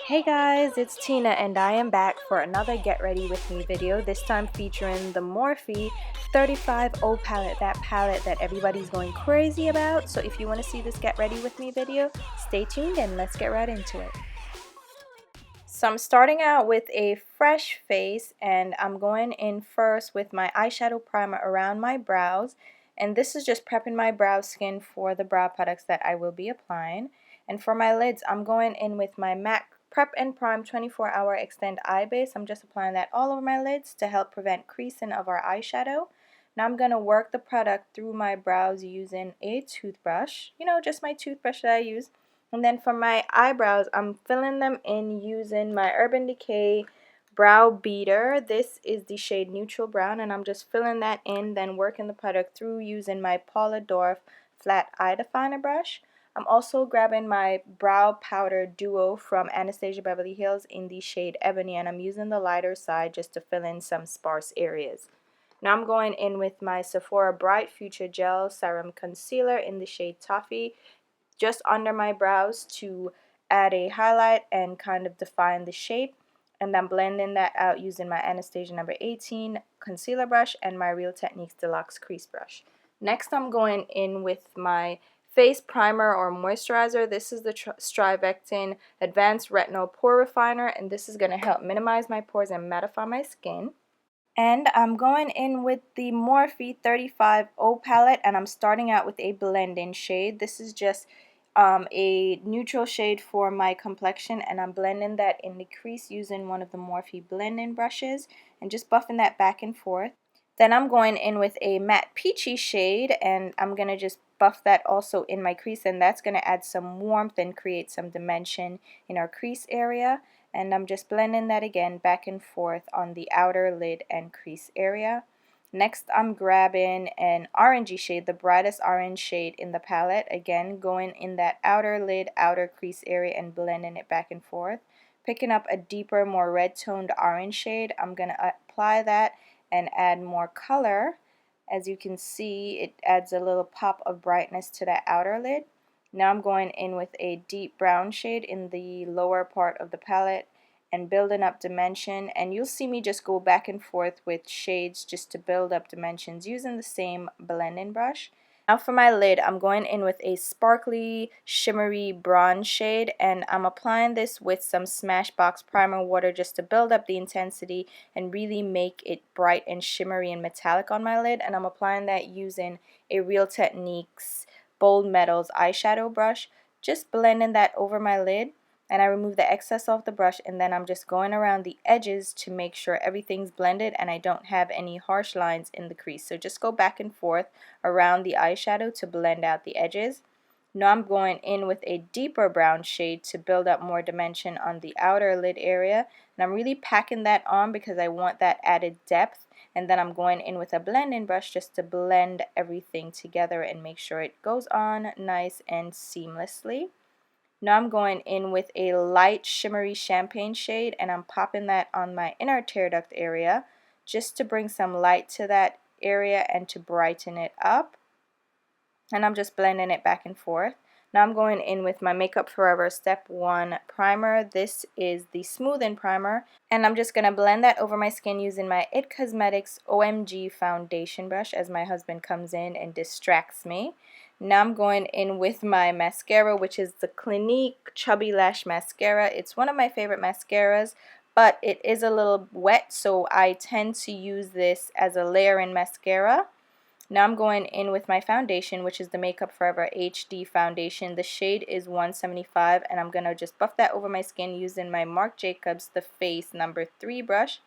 Hey guys, it's Tina and I am back for another Get Ready With Me video, this time featuring the Morphe 35O palette, that palette that everybody's going crazy about. So if you want to see this Get Ready With Me video, stay tuned and let's get right into it. So I'm starting out with a fresh face and I'm going in first with my eyeshadow primer around my brows. And this is just prepping my brow skin for the brow products that I will be applying. And for my lids, I'm going in with my MAC Prep and Prime 24-Hour Extend Eye Base. I'm just applying that all over my lids to help prevent creasing of our eyeshadow. Now I'm going to work the product through my brows using a toothbrush. You know, just my toothbrush that I use. And then for my eyebrows, I'm filling them in using my Urban Decay Brow Beater. This is the shade Neutral Brown, and I'm just filling that in, then working the product through using my Paula Flat Eye Definer brush. I'm also grabbing my Brow Powder Duo from Anastasia Beverly Hills in the shade Ebony, and I'm using the lighter side just to fill in some sparse areas. Now I'm going in with my Sephora Bright Future Gel Serum Concealer in the shade Toffee, just under my brows to add a highlight and kind of define the shape. And I'm blending that out using my Anastasia number 18 concealer brush and my Real Techniques Deluxe crease brush. Next I'm going in with my face primer or moisturizer. This is the Strivectin Advanced Retinol Pore Refiner, and this is going to help minimize my pores and mattify my skin. And I'm going in with the Morphe 35O palette, and I'm starting out with a blend-in shade. This is just a neutral shade for my complexion, and I'm blending that in the crease using one of the Morphe blend-in brushes and just buffing that back and forth. Then I'm going in with a matte peachy shade, and I'm going to just buff that also in my crease, and that's going to add some warmth and create some dimension in our crease area. And I'm just blending that again back and forth on the outer lid and crease area. Next I'm grabbing an orangey shade, the brightest orange shade in the palette, again going in that outer lid, outer crease area and blending it back and forth. Picking up a deeper, more red toned orange shade, I'm going to apply that and add more color. As you can see, it adds a little pop of brightness to that outer lid. Now I'm going in with a deep brown shade in the lower part of the palette and building up dimension, and you'll see me just go back and forth with shades just to build up dimensions using the same blending brush. Now for my lid, I'm going in with a sparkly shimmery bronze shade, and I'm applying this with some Smashbox primer water just to build up the intensity and really make it bright and shimmery and metallic on my lid. And I'm applying that using a Real Techniques Bold Metals eyeshadow brush, just blending that over my lid, and I remove the excess off the brush, and then I'm just going around the edges to make sure everything's blended and I don't have any harsh lines in the crease. So just go back and forth around the eyeshadow to blend out the edges. Now I'm going in with a deeper brown shade to build up more dimension on the outer lid area, and I'm really packing that on because I want that added depth. And then I'm going in with a blending brush just to blend everything together and make sure it goes on nice and seamlessly. Now I'm going in with a light shimmery champagne shade, and I'm popping that on my inner tear duct area just to bring some light to that area and to brighten it up. And I'm just blending it back and forth. Now I'm going in with my Makeup Forever Step 1 primer. This is the smoothing primer, and I'm just going to blend that over my skin using my IT Cosmetics OMG foundation brush as my husband comes in and distracts me. Now I'm going in with my mascara, which is the Clinique Chubby Lash Mascara. It's one of my favorite mascaras, but it is a little wet, so I tend to use this as a layer-in mascara. Now I'm going in with my foundation, which is the Makeup Forever HD foundation. The shade is 175, and I'm going to just buff that over my skin using my Marc Jacobs The Face number 3 brush.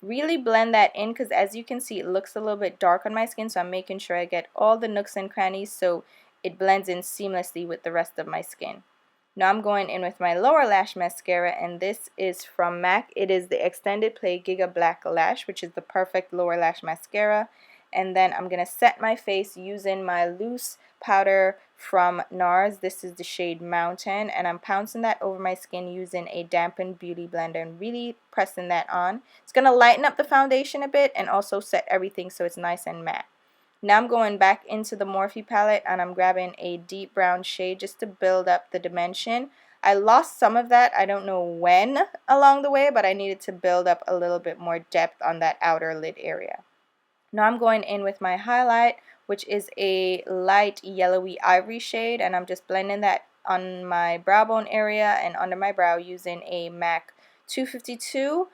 Really blend that in because as you can see it looks a little bit dark on my skin, so I'm making sure I get all the nooks and crannies so it blends in seamlessly with the rest of my skin. Now I'm going in with my lower lash mascara, and this is from MAC. It is the Extended Play Giga Black Lash, which is the perfect lower lash mascara. And then I'm going to set my face using my loose powder from NARS. This is the shade Mountain, and I'm pouncing that over my skin using a dampened beauty blender and really pressing that on. It's going to lighten up the foundation a bit and also set everything so it's nice and matte. Now I'm going back into the Morphe palette, and I'm grabbing a deep brown shade just to build up the dimension. I lost some of that. I don't know when along the way, but I needed to build up a little bit more depth on that outer lid area. Now I'm going in with my highlight, which is a light yellowy ivory shade, and I'm just blending that on my brow bone area and under my brow using a MAC 252,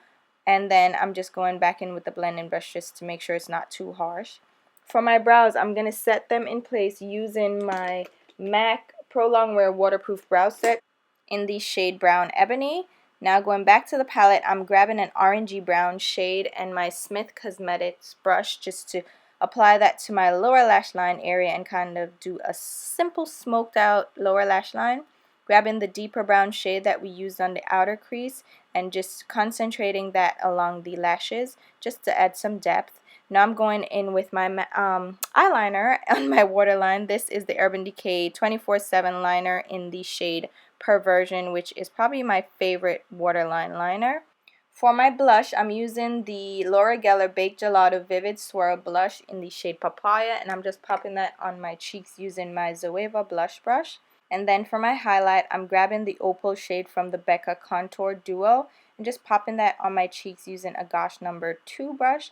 and then I'm just going back in with the blending brush just to make sure it's not too harsh. For my brows, I'm going to set them in place using my MAC Pro Longwear Waterproof Brow Set in the shade Brown Ebony. Now going back to the palette, I'm grabbing an orangey brown shade and my Smith Cosmetics brush just to apply that to my lower lash line area and kind of do a simple smoked out lower lash line. Grabbing the deeper brown shade that we used on the outer crease and just concentrating that along the lashes just to add some depth. Now I'm going in with my eyeliner on my waterline. This is the Urban Decay 24/7 liner in the shade Perversion, which is probably my favorite waterline liner. For my blush, I'm using the Laura Geller Baked Gelato Vivid Swirl Blush in the shade Papaya, and I'm just popping that on my cheeks using my Zoeva blush brush. And then for my highlight, I'm grabbing the Opal shade from the Becca Contour Duo and just popping that on my cheeks using a Gosh number 2 brush.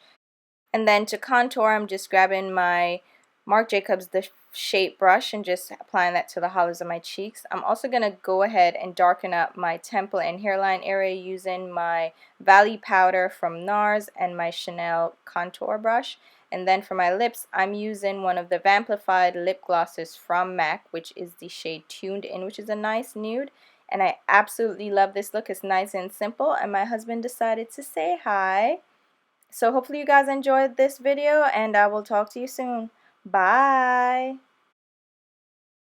And then to contour, I'm just grabbing my Marc Jacobs The Shape brush and just applying that to the hollows of my cheeks. I'm also going to go ahead and darken up my temple and hairline area using my Valley powder from NARS and my Chanel contour brush. And then for my lips, I'm using one of the Vamplified lip glosses from MAC, which is the shade Tuned In, which is a nice nude. And I absolutely love this look. It's nice and simple, and my husband decided to say hi. So hopefully you guys enjoyed this video, and I will talk to you soon. Bye!